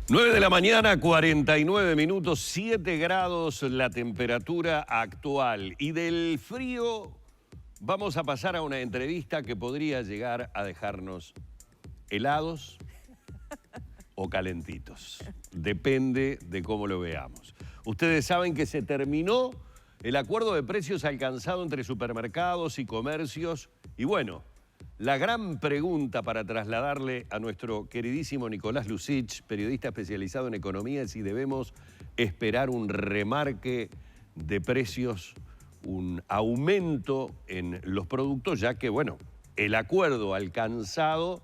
9 de la mañana, 49 minutos, 7 grados la temperatura actual. Y del frío vamos a pasar a una entrevista que podría llegar a dejarnos helados o calentitos. Depende de cómo lo veamos. Ustedes saben que se terminó el acuerdo de precios alcanzado entre supermercados y comercios. Y bueno, la gran pregunta para trasladarle a nuestro queridísimo Nicolás Lucich, periodista especializado en economía, es si debemos esperar un remarque de precios, un aumento en los productos, ya que, bueno, el acuerdo alcanzado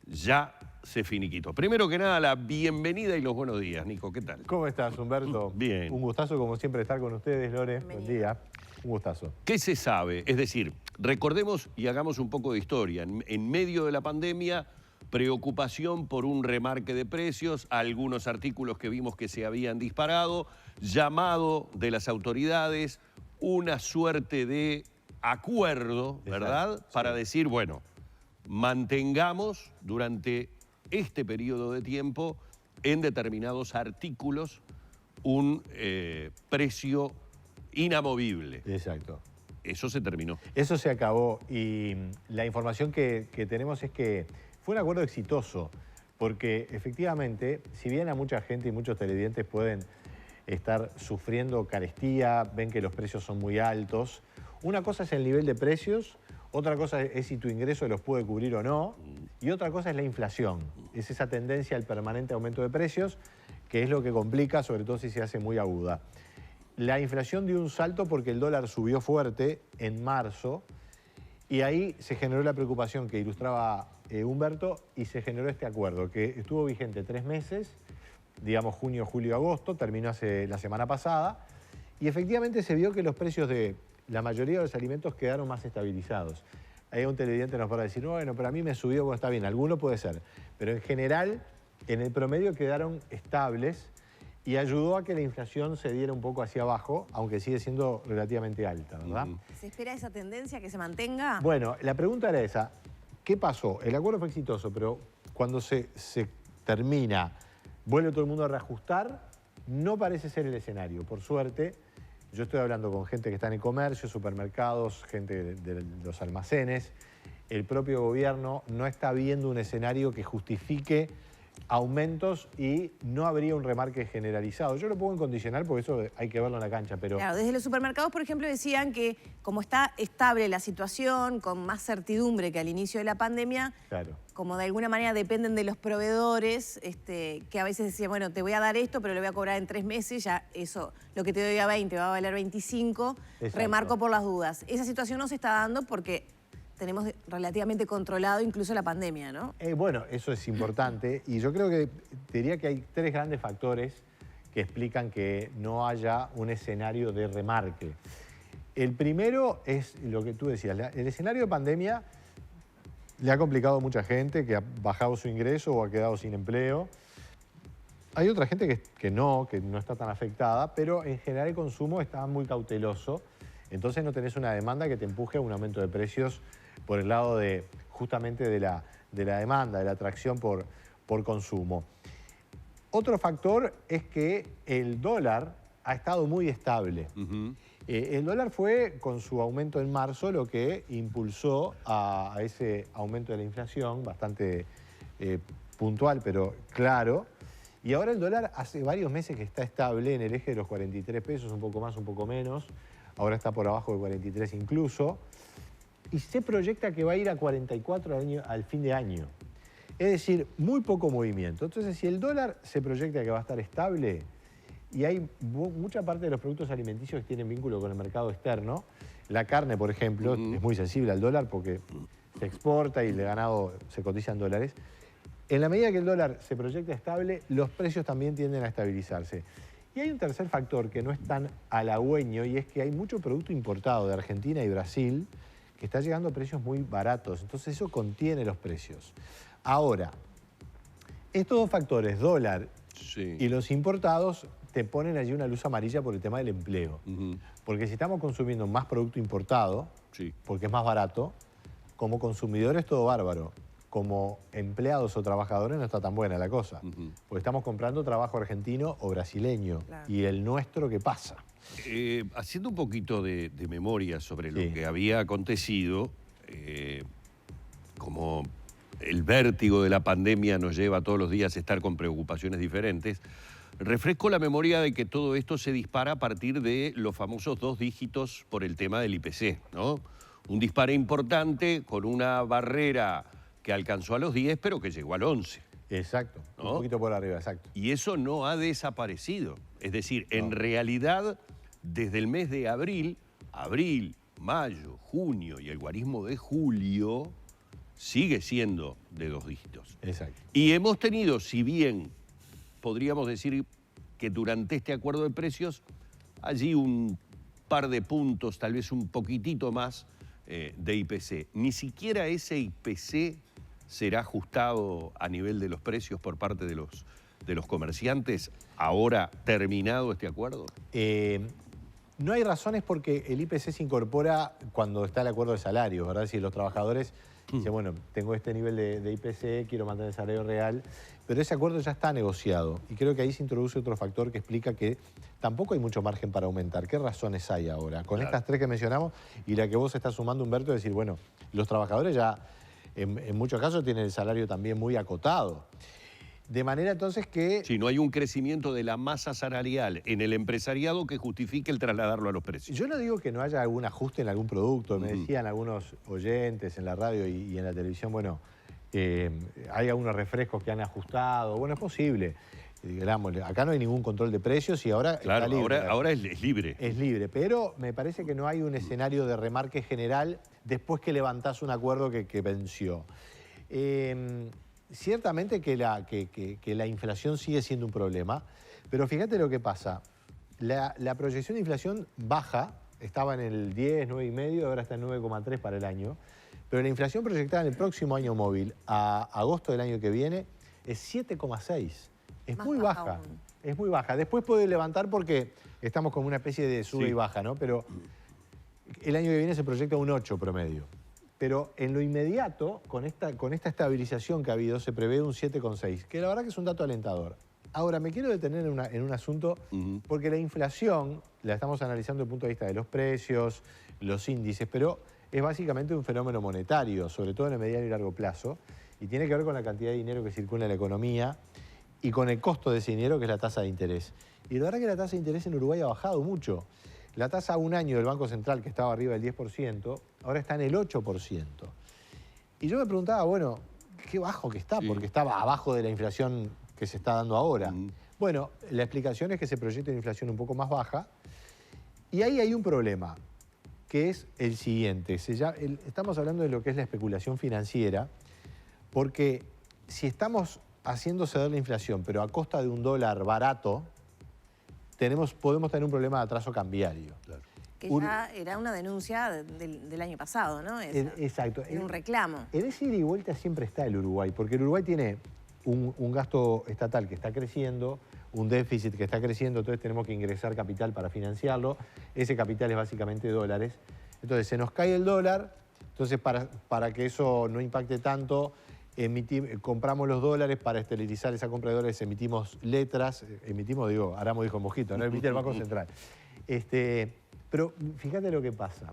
ya se finiquitó. Primero que nada, la bienvenida y los buenos días, Nico. ¿Qué tal? ¿Cómo estás, Humberto? Bien. Un gustazo, como siempre, estar con ustedes, Lore. Buen día. Un gustazo. ¿Qué se sabe? Es decir, recordemos y hagamos un poco de historia. En medio de la pandemia, preocupación por un remarque de precios, algunos artículos que vimos que se habían disparado, llamado de las autoridades, una suerte de acuerdo, ¿verdad? Exacto, Para sí. decir, bueno, mantengamos durante este periodo de tiempo en determinados artículos un precio inamovible. Exacto. Eso se terminó. Eso se acabó y la información que tenemos es que fue un acuerdo exitoso porque efectivamente, si bien a mucha gente y muchos televidentes pueden estar sufriendo carestía, ven que los precios son muy altos, una cosa es el nivel de precios, otra cosa es si tu ingreso los puede cubrir o no, y otra cosa es la inflación. Es esa tendencia al permanente aumento de precios, que es lo que complica, sobre todo si se hace muy aguda. La inflación dio un salto porque el dólar subió fuerte en marzo y ahí se generó la preocupación que ilustraba Humberto y se generó este acuerdo que estuvo vigente 3 meses, digamos junio, julio, agosto, terminó hace la semana pasada y efectivamente se vio que los precios de la mayoría de los alimentos quedaron más estabilizados. Ahí un televidente nos podrá decir, bueno, pero a mí me subió, bueno, está bien, alguno puede ser, pero en general, en el promedio quedaron estables y ayudó a que la inflación se diera un poco hacia abajo, aunque sigue siendo relativamente alta, ¿verdad? ¿Se espera esa tendencia que se mantenga? Bueno, la pregunta era esa. ¿Qué pasó? El acuerdo fue exitoso, pero cuando se termina, vuelve todo el mundo a reajustar, no parece ser el escenario. Por suerte, yo estoy hablando con gente que está en el comercio, supermercados, gente de los almacenes. El propio gobierno no está viendo un escenario que justifique aumentos y no habría un remarque generalizado. Yo lo pongo en condicional porque eso hay que verlo en la cancha, pero... Claro, desde los supermercados, por ejemplo, decían que como está estable la situación, con más certidumbre que al inicio de la pandemia, Claro. como de alguna manera dependen de los proveedores, que a veces decían, bueno, te voy a dar esto, pero lo voy a cobrar en 3 meses, ya eso, lo que te doy a 20 va a valer 25, Exacto. remarco por las dudas. Esa situación no se está dando porque tenemos relativamente controlado incluso la pandemia, ¿no? Bueno, eso es importante y yo creo que diría que hay 3 grandes factores que explican que no haya un escenario de remarque. El primero es lo que tú decías, el escenario de pandemia le ha complicado a mucha gente que ha bajado su ingreso o ha quedado sin empleo. Hay otra gente que no está tan afectada, pero en general el consumo está muy cauteloso, entonces no tenés una demanda que te empuje a un aumento de precios por el lado de justamente de la demanda, de la atracción por consumo. Otro factor es que el dólar ha estado muy estable. El dólar fue, con su aumento en marzo, lo que impulsó a ese aumento de la inflación, bastante puntual, pero claro. Y ahora el dólar hace varios meses que está estable en el eje de los 43 pesos, un poco más, un poco menos. Ahora está por abajo de 43 incluso. Y se proyecta que va a ir a 44 al fin de año. Es decir, muy poco movimiento. Entonces, si el dólar se proyecta que va a estar estable, y hay mucha parte de los productos alimenticios que tienen vínculo con el mercado externo, la carne, por ejemplo, es muy sensible al dólar porque se exporta y el ganado se cotiza en dólares. En la medida que el dólar se proyecta estable, los precios también tienden a estabilizarse. Y hay un tercer factor que no es tan halagüeño y es que hay mucho producto importado de Argentina y Brasil que está llegando a precios muy baratos. Entonces eso contiene los precios. Ahora, estos 2 factores, dólar y los importados, te ponen allí una luz amarilla por el tema del empleo. Porque si estamos consumiendo más producto importado, porque es más barato, como consumidor es todo bárbaro. como empleados o trabajadores no está tan buena la cosa. Porque estamos comprando trabajo argentino o brasileño. Claro. ¿Y el nuestro qué pasa? Haciendo un poquito de memoria sobre lo Sí. que había acontecido, como el vértigo de la pandemia nos lleva todos los días a estar con preocupaciones diferentes, refresco la memoria de que todo esto se dispara a partir de los famosos 2 dígitos por el tema del IPC, ¿no? Un disparo importante con una barrera que alcanzó a los 10, pero que llegó al 11. Exacto, ¿No? un poquito por arriba, exacto. Y eso no ha desaparecido. Es decir, en realidad, desde el mes de abril, mayo, junio y el guarismo de julio, sigue siendo de 2 dígitos. Exacto. Y hemos tenido, si bien podríamos decir que durante este acuerdo de precios, allí un par de puntos, tal vez un poquitito más de IPC. Ni siquiera ese IPC será ajustado a nivel de los precios por parte de los comerciantes ahora terminado este acuerdo. No hay razones porque el IPC se incorpora cuando está el acuerdo de salarios, ¿verdad? Si los trabajadores dicen, bueno, tengo este nivel de IPC, quiero mantener el salario real, pero ese acuerdo ya está negociado. Y creo que ahí se introduce otro factor que explica que tampoco hay mucho margen para aumentar. ¿Qué razones hay ahora? Con estas 3 que mencionamos y la que vos estás sumando, Humberto, es decir, bueno, los trabajadores ya en muchos casos tienen el salario también muy acotado. De manera entonces que... Si no hay un crecimiento de la masa salarial en el empresariado que justifique el trasladarlo a los precios. Yo no digo que no haya algún ajuste en algún producto. Me decían algunos oyentes en la radio y en la televisión, bueno, hay algunos refrescos que han ajustado. Bueno, es posible. Digamos, acá no hay ningún control de precios y ahora Claro, está libre. ahora es libre. Es libre, pero me parece que no hay un escenario de remarque general después que levantás un acuerdo que venció. Ciertamente que la inflación sigue siendo un problema, pero fíjate lo que pasa. La proyección de inflación baja, estaba en el 10, 9,5, ahora está en 9,3 para el año, pero la inflación proyectada en el próximo año móvil, a agosto del año que viene, es 7,6. Es Más muy baja baja, aún. es muy baja. Después puede levantar porque estamos con una especie de sube Sí. y baja, ¿no? Pero el año que viene se proyecta un 8 promedio. Pero en lo inmediato, con esta estabilización que ha habido, se prevé un 7,6, que la verdad que es un dato alentador. Ahora, me quiero detener en un asunto, porque la inflación la estamos analizando desde el punto de vista de los precios, los índices, pero es básicamente un fenómeno monetario, sobre todo en el mediano y largo plazo, y tiene que ver con la cantidad de dinero que circula en la economía y con el costo de ese dinero, que es la tasa de interés. Y la verdad que la tasa de interés en Uruguay ha bajado mucho. La tasa a un año del Banco Central, que estaba arriba del 10%, ahora está en el 8%. Y yo me preguntaba, bueno, qué bajo que está, porque estaba abajo de la inflación que se está dando ahora. Bueno, la explicación es que se proyecta una inflación un poco más baja. Y ahí hay un problema, que es el siguiente. Estamos hablando de lo que es la especulación financiera, porque si estamos haciendo ceder la inflación, pero a costa de un dólar barato, podemos tener un problema de atraso cambiario. Claro. Que ya era una denuncia del año pasado, ¿no? Exacto. Era un reclamo. En ese ida y vuelta siempre está el Uruguay, porque el Uruguay tiene un gasto estatal que está creciendo, un déficit que está creciendo, entonces tenemos que ingresar capital para financiarlo. Ese capital es básicamente dólares. Entonces se nos cae el dólar, entonces para que eso no impacte tanto, compramos los dólares para esterilizar esa compra de dólares, emitimos letras, Aramo dijo Mojito, no emite el Banco Central. Pero fíjate lo que pasa.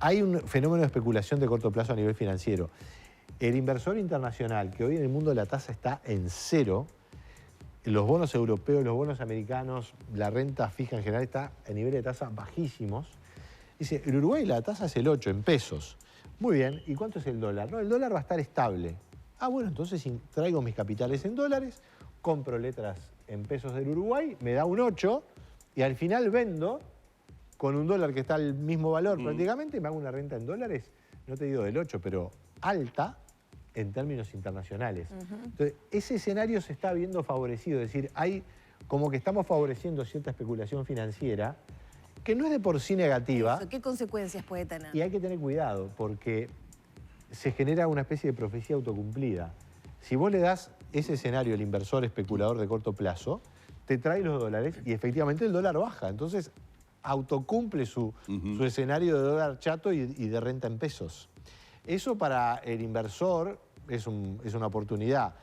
Hay un fenómeno de especulación de corto plazo a nivel financiero. El inversor internacional, que hoy en el mundo la tasa está en 0, los bonos europeos, los bonos americanos, la renta fija en general está a niveles de tasa bajísimos. Dice, en Uruguay la tasa es el 8 en pesos. Muy bien, ¿y cuánto es el dólar? No, el dólar va a estar estable. Ah, bueno, entonces traigo mis capitales en dólares, compro letras en pesos del Uruguay, me da un 8 y al final vendo con un dólar que está al mismo valor prácticamente, me hago una renta en dólares, no te digo del 8, pero alta en términos internacionales. Entonces, ese escenario se está viendo favorecido, es decir, hay como que estamos favoreciendo cierta especulación financiera que no es de por sí negativa. ¿Qué consecuencias puede tener? Y hay que tener cuidado porque se genera una especie de profecía autocumplida. Si vos le das ese escenario al inversor especulador de corto plazo, te trae los dólares y efectivamente el dólar baja. Entonces autocumple su escenario de dólar chato y de renta en pesos. Eso para el inversor es una oportunidad.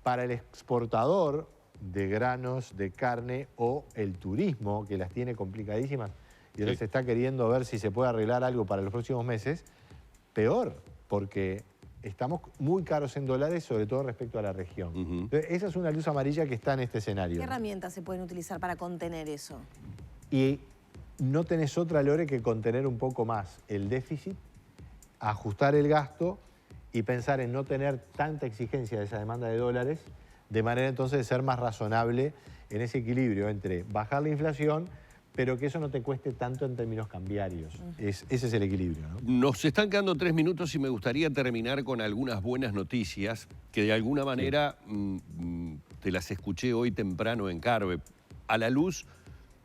Para el exportador de granos, de carne o el turismo, que las tiene complicadísimas, y ahora se está queriendo ver si se puede arreglar algo para los próximos meses, peor, porque estamos muy caros en dólares, sobre todo respecto a la región. Entonces, esa es una luz amarilla que está en este escenario. ¿Qué herramientas se pueden utilizar para contener eso? Y no tenés otra, Lore, que contener un poco más el déficit, ajustar el gasto y pensar en no tener tanta exigencia de esa demanda de dólares, de manera entonces de ser más razonable en ese equilibrio entre bajar la inflación, pero que eso no te cueste tanto en términos cambiarios. Ese es el equilibrio, ¿no? Nos están quedando 3 minutos y me gustaría terminar con algunas buenas noticias que de alguna manera te las escuché hoy temprano en Carve, a la luz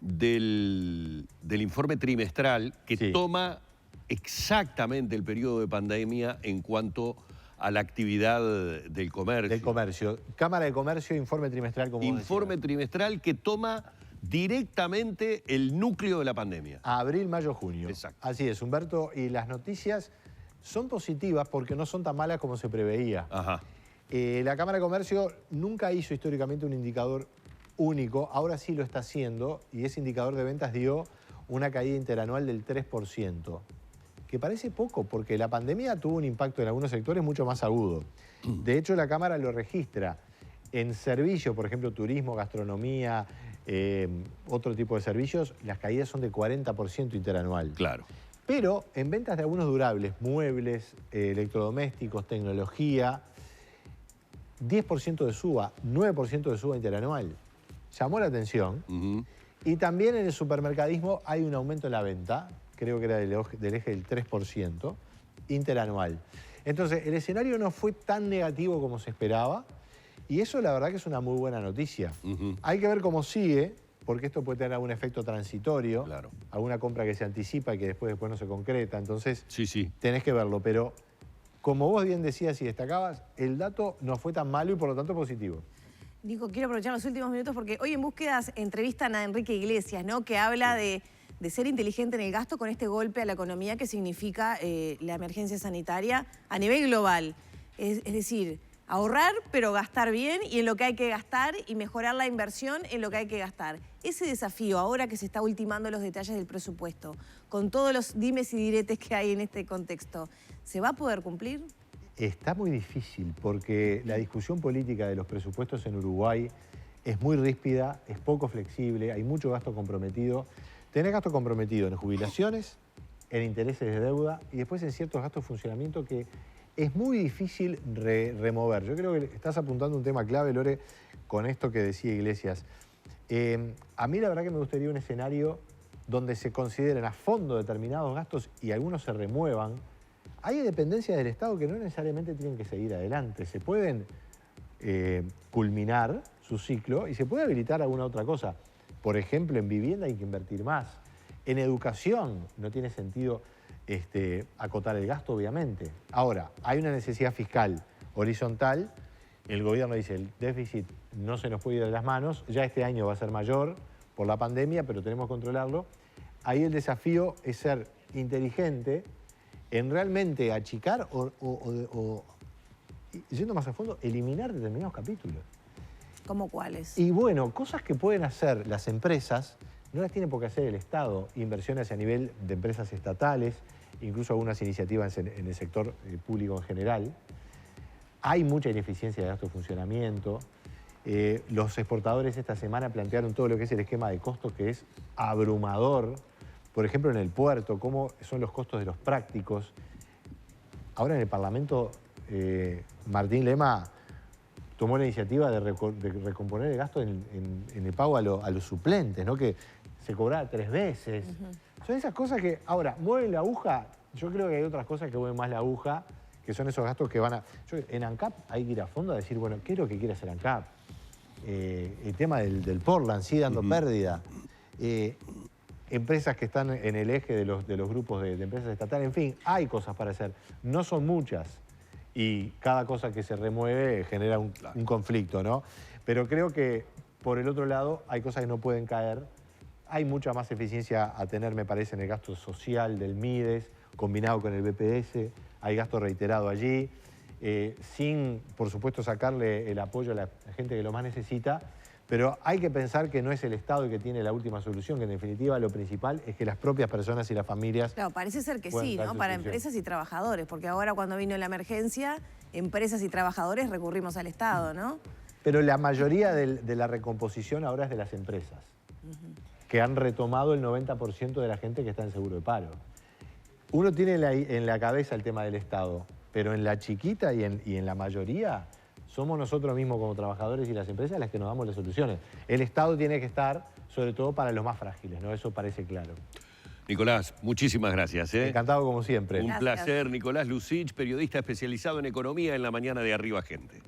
del informe trimestral que toma exactamente el periodo de pandemia en cuanto a la actividad del comercio. Del comercio. Cámara de Comercio, informe trimestral, como informe trimestral que toma directamente el núcleo de la pandemia. Abril, mayo, junio. Exacto. Así es, Humberto. Y las noticias son positivas porque no son tan malas como se preveía. Ajá. La Cámara de Comercio nunca hizo históricamente un indicador único, ahora sí lo está haciendo, y ese indicador de ventas dio una caída interanual del 3%, que parece poco porque la pandemia tuvo un impacto en algunos sectores mucho más agudo. De hecho, la Cámara lo registra en servicios, por ejemplo, turismo, gastronomía, otro tipo de servicios, las caídas son de 40% interanual. Claro. Pero en ventas de algunos durables, muebles, electrodomésticos, tecnología, 10% de suba, 9% de suba interanual. Llamó la atención. Y también en el supermercadismo hay un aumento en la venta, creo que era del eje del 3%, interanual. Entonces, el escenario no fue tan negativo como se esperaba, y eso la verdad que es una muy buena noticia. Hay que ver cómo sigue, porque esto puede tener algún efecto transitorio, alguna compra que se anticipa y que después no se concreta, entonces tenés que verlo. Pero como vos bien decías y destacabas, el dato no fue tan malo y por lo tanto positivo. Nico, quiero aprovechar los últimos minutos porque hoy en Búsquedas entrevistan a Enrique Iglesias, ¿no? Que habla de ser inteligente en el gasto con este golpe a la economía que significa la emergencia sanitaria a nivel global. Es decir, ahorrar pero gastar bien y en lo que hay que gastar y mejorar la inversión en lo que hay que gastar. Ese desafío, ahora que se está ultimando los detalles del presupuesto, con todos los dimes y diretes que hay en este contexto, ¿se va a poder cumplir? Está muy difícil porque la discusión política de los presupuestos en Uruguay es muy ríspida, es poco flexible, hay mucho gasto comprometido. Tenés gasto comprometido en jubilaciones, en intereses de deuda y después en ciertos gastos de funcionamiento que es muy difícil remover. Yo creo que estás apuntando un tema clave, Lore, con esto que decía Iglesias. A mí la verdad que me gustaría un escenario donde se consideren a fondo determinados gastos y algunos se remuevan. Hay dependencias del Estado que no necesariamente tienen que seguir adelante. Se pueden culminar su ciclo y se puede habilitar alguna otra cosa. Por ejemplo, en vivienda hay que invertir más. En educación no tiene sentido acotar el gasto, obviamente. Ahora, hay una necesidad fiscal horizontal. El gobierno dice el déficit no se nos puede ir de las manos. Ya este año va a ser mayor por la pandemia, pero tenemos que controlarlo. Ahí el desafío es ser inteligente en realmente achicar o, yendo más a fondo, eliminar determinados capítulos. ¿Cómo cuáles? Y bueno, cosas que pueden hacer las empresas, no las tiene por qué hacer el Estado. Inversiones a nivel de empresas estatales, incluso algunas iniciativas en el sector público en general. Hay mucha ineficiencia de gasto de funcionamiento. Los exportadores esta semana plantearon todo lo que es el esquema de costos, que es abrumador. Por ejemplo, en el puerto, cómo son los costos de los prácticos. Ahora en el Parlamento, Martín Lema tomó la iniciativa de recomponer el gasto en el pago a los suplentes, ¿no? Que se cobraba 3 veces. Son esas cosas que, ahora, mueven la aguja. Yo creo que hay otras cosas que mueven más la aguja, que son esos gastos que van a... En ANCAP hay que ir a fondo a decir, bueno, ¿qué es lo que quiere hacer ANCAP? El tema del Portland sigue dando pérdida. Empresas que están en el eje de los grupos de empresas estatales, en fin, hay cosas para hacer. No son muchas y cada cosa que se remueve genera un conflicto, ¿no? Pero creo que por el otro lado hay cosas que no pueden caer. Hay mucha más eficiencia a tener, me parece, en el gasto social del MIDES, combinado con el BPS. hay gasto reiterado allí, sin, por supuesto, sacarle el apoyo a la gente que lo más necesita, pero hay que pensar que no es el Estado el que tiene la última solución, que en definitiva lo principal es que las propias personas y las familias... Claro, parece ser que puedan sí, dar ¿no? su Para solución. empresas y trabajadores, porque ahora cuando vino la emergencia, empresas y trabajadores recurrimos al Estado, ¿no? Pero la mayoría de la recomposición ahora es de las empresas, que han retomado el 90% de la gente que está en seguro de paro. Uno tiene en la cabeza el tema del Estado, pero en la chiquita y en la mayoría somos nosotros mismos como trabajadores y las empresas las que nos damos las soluciones. El Estado tiene que estar, sobre todo, para los más frágiles, ¿no? Eso parece claro. Nicolás, muchísimas gracias. Encantado como siempre. Un Gracias. placer. Nicolás Lucich, periodista especializado en economía en La Mañana de Arriba Gente.